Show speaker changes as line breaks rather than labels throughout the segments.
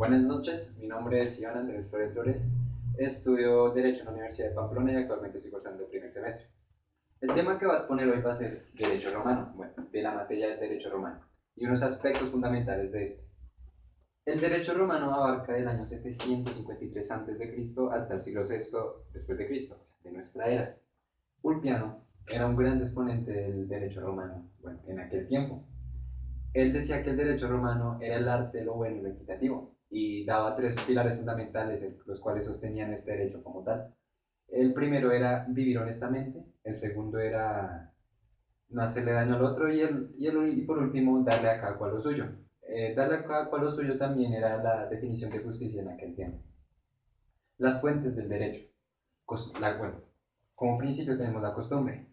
Buenas noches, mi nombre es Iván Andrés Flores Flores, estudio Derecho en la Universidad de Pamplona y actualmente estoy cursando el primer semestre. El tema que vas a poner hoy va a ser Derecho Romano, bueno, de la materia del Derecho Romano, y unos aspectos fundamentales de este. El Derecho Romano abarca del año 753 a.C. hasta el siglo VI después de Cristo, o sea, de nuestra era. Ulpiano era un gran exponente del Derecho Romano, bueno, en aquel tiempo. Él decía que el derecho romano era el arte de lo bueno y lo equitativo, y daba tres pilares fundamentales, los cuales sostenían este derecho como tal. El primero era vivir honestamente, el segundo era no hacerle daño al otro, y por último, darle a cada cual lo suyo. Darle a cada cual lo suyo también era la definición de justicia en aquel tiempo. Las fuentes del derecho. Bueno, como principio tenemos la costumbre.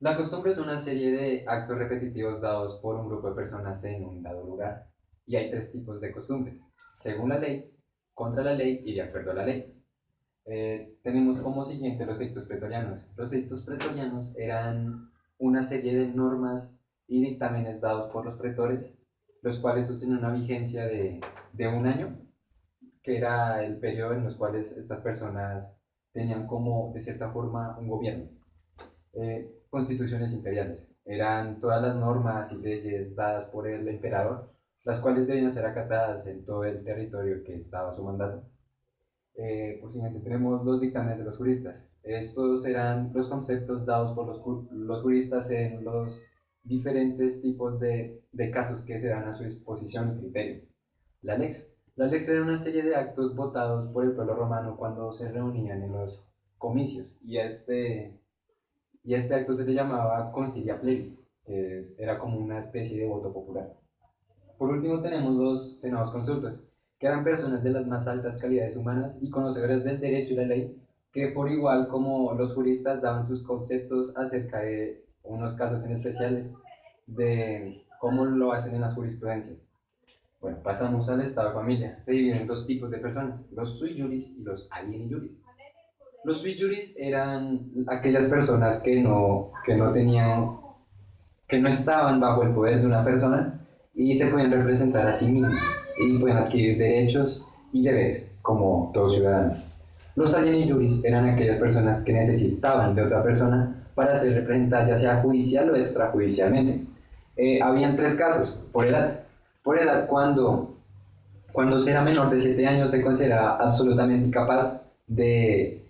La costumbre es una serie de actos repetitivos dados por un grupo de personas en un dado lugar. Y hay tres tipos de costumbres: según la ley, contra la ley y de acuerdo a la ley. Tenemos como siguiente los edictos pretorianos. Los edictos pretorianos eran una serie de normas y dictámenes dados por los pretores, los cuales sostenían una vigencia de un año, que era el periodo en los cuales estas personas tenían como, de cierta forma, un gobierno. Constituciones imperiales. Eran todas las normas y leyes dadas por el emperador, las cuales debían ser acatadas en todo el territorio que estaba a su mandato. Por siguiente, tenemos los dictámenes de los juristas. Estos eran los conceptos dados por los juristas en los diferentes tipos de casos que se dan a su disposición y criterio. La lex. La lex era una serie de actos votados por el pueblo romano cuando se reunían en los comicios, y este acto se le llamaba concilia plebis, que era como una especie de voto popular. Por último tenemos los senados consultos, que eran personas de las más altas calidades humanas y conocedores del derecho y la ley, que por igual como los juristas daban sus conceptos acerca de unos casos en especiales, de cómo lo hacen en las jurisprudencias. Bueno, pasamos al estado de familia. Se dividen en dos tipos de personas: los sui juris y los alieni juris. Los sui juris eran aquellas personas que no estaban bajo el poder de una persona y se podían representar a sí mismos y podían adquirir derechos y deberes como todo ciudadano. Los alieni juris eran aquellas personas que necesitaban de otra persona para ser representadas, ya sea judicial o extrajudicialmente. Habían tres casos: por edad. Por edad, cuando se era menor de 7 años, se consideraba absolutamente incapaz de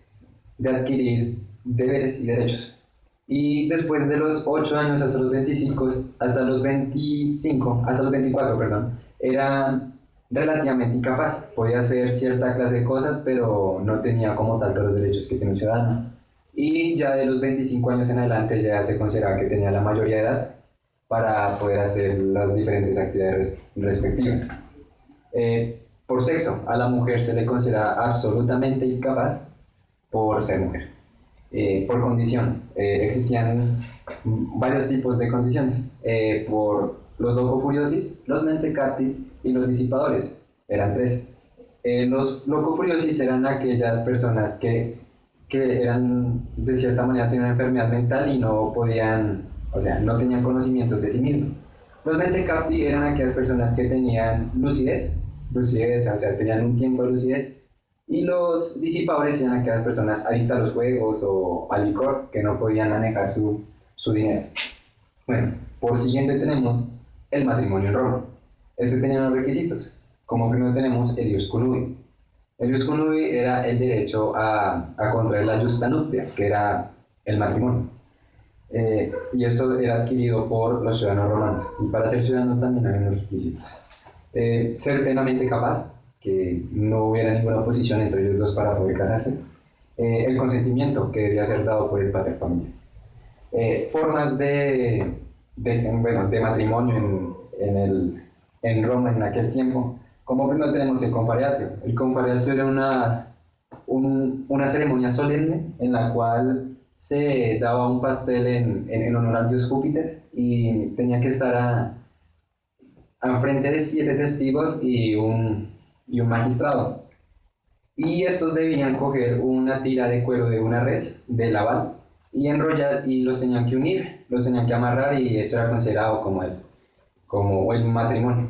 adquirir deberes y derechos. Y después de los 8 años hasta los 25, hasta los 24, perdón, era relativamente incapaz. Podía hacer cierta clase de cosas, pero no tenía como tal todos los derechos que tiene un ciudadano. Y ya de los 25 años en adelante ya se consideraba que tenía la mayoría de edad para poder hacer las diferentes actividades respectivas. Por sexo, a la mujer se le considera absolutamente incapaz por ser mujer. Por condición, existían varios tipos de condiciones. Por los locofuriosis, los mentecatti y los disipadores, eran tres. Los locofuriosis eran aquellas personas que eran, de cierta manera, tenían una enfermedad mental y no podían, o sea, no tenían conocimientos de sí mismos. Los mentecatti eran aquellas personas que tenían lucidez, o sea, tenían un tiempo de lucidez. Y los disipadores eran aquellas personas adictas a los juegos o al licor, que no podían manejar su dinero. Bueno, por siguiente tenemos el matrimonio en Roma. Este tenía unos requisitos. Como primero tenemos el ius connubii. El ius connubii era el derecho a contraer la justa nuptia, que era el matrimonio. Y esto era adquirido por los ciudadanos romanos. Y para ser ciudadano también había unos requisitos. Ser plenamente capaz, que no hubiera ninguna oposición entre ellos dos para poder casarse. El consentimiento, que debía ser dado por el pater familia. Formas de matrimonio en Roma en aquel tiempo. Como primero tenemos el confariatio. El confariatio era una ceremonia solemne en la cual se daba un pastel en honor al dios Júpiter, y tenía que estar frente de 7 testigos y un magistrado. Y estos debían coger una tira de cuero de una res, de lavar, y enrollar, y los tenían que unir, los tenían que amarrar, y eso era considerado como el matrimonio.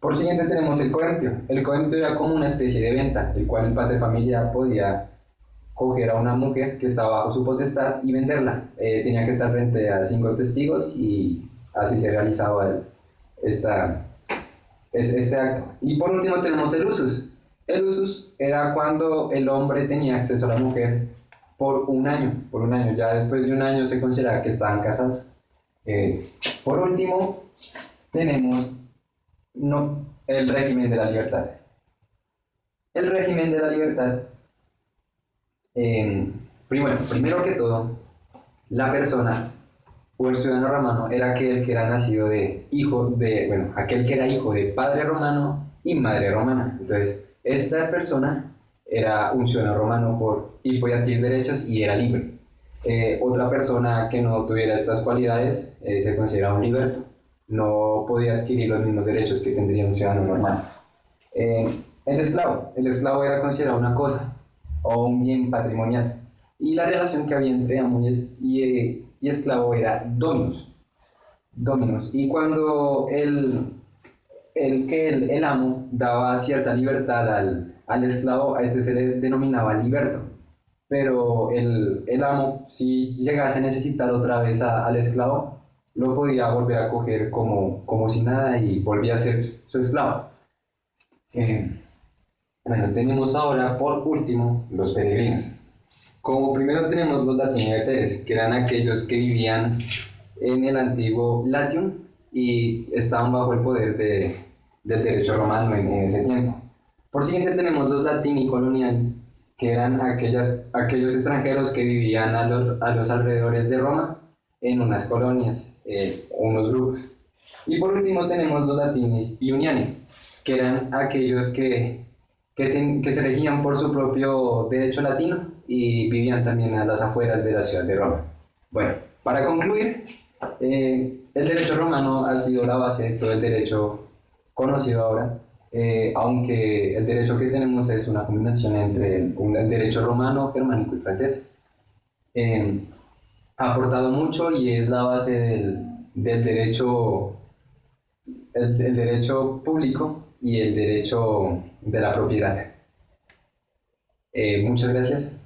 Por siguiente tenemos el coemptio. El coemptio era como una especie de venta, el cual el padre de familia podía coger a una mujer que estaba bajo su potestad y venderla. Tenía que estar frente a 5 testigos y así se realizaba esta, este acto. Y por último tenemos el usus. El usus era cuando el hombre tenía acceso a la mujer por un año. Ya después de un año se consideraba que estaban casados. Por último tenemos el régimen de la libertad. El régimen de la libertad, primero que todo, la persona o el ciudadano romano era aquel que era nacido aquel que era hijo de padre romano y madre romana. Entonces, esta persona era un ciudadano romano y podía adquirir derechos y era libre. Otra persona que no tuviera estas cualidades se consideraba un liberto. No podía adquirir los mismos derechos que tendría un ciudadano normal. El esclavo era considerado una cosa o un bien patrimonial. Y la relación que había entre amo y esclavo era dominus. Dominus. Y cuando el amo daba cierta libertad al esclavo, a este se le denominaba liberto. Pero el amo, si llegase a necesitar otra vez al esclavo, lo podía volver a coger como si nada y volvía a ser su esclavo. Bueno, tenemos ahora por último los peregrinos. Como primero tenemos los latiniverteres, que eran aquellos que vivían en el antiguo Latium y estaban bajo el poder del derecho romano en ese tiempo. Por siguiente tenemos los latini coloniali, que eran aquellos extranjeros que vivían a los alrededores de Roma en unas colonias, unos grupos. Y por último tenemos los latini iuniani, que eran aquellos que se regían por su propio derecho latino y vivían también a las afueras de la ciudad de Roma. Bueno, para concluir, el derecho romano ha sido la base de todo el derecho conocido ahora, aunque el derecho que tenemos es una combinación entre el derecho romano, germánico y francés. Ha aportado mucho y es la base del derecho, el derecho público y el derecho de la propiedad. Muchas gracias.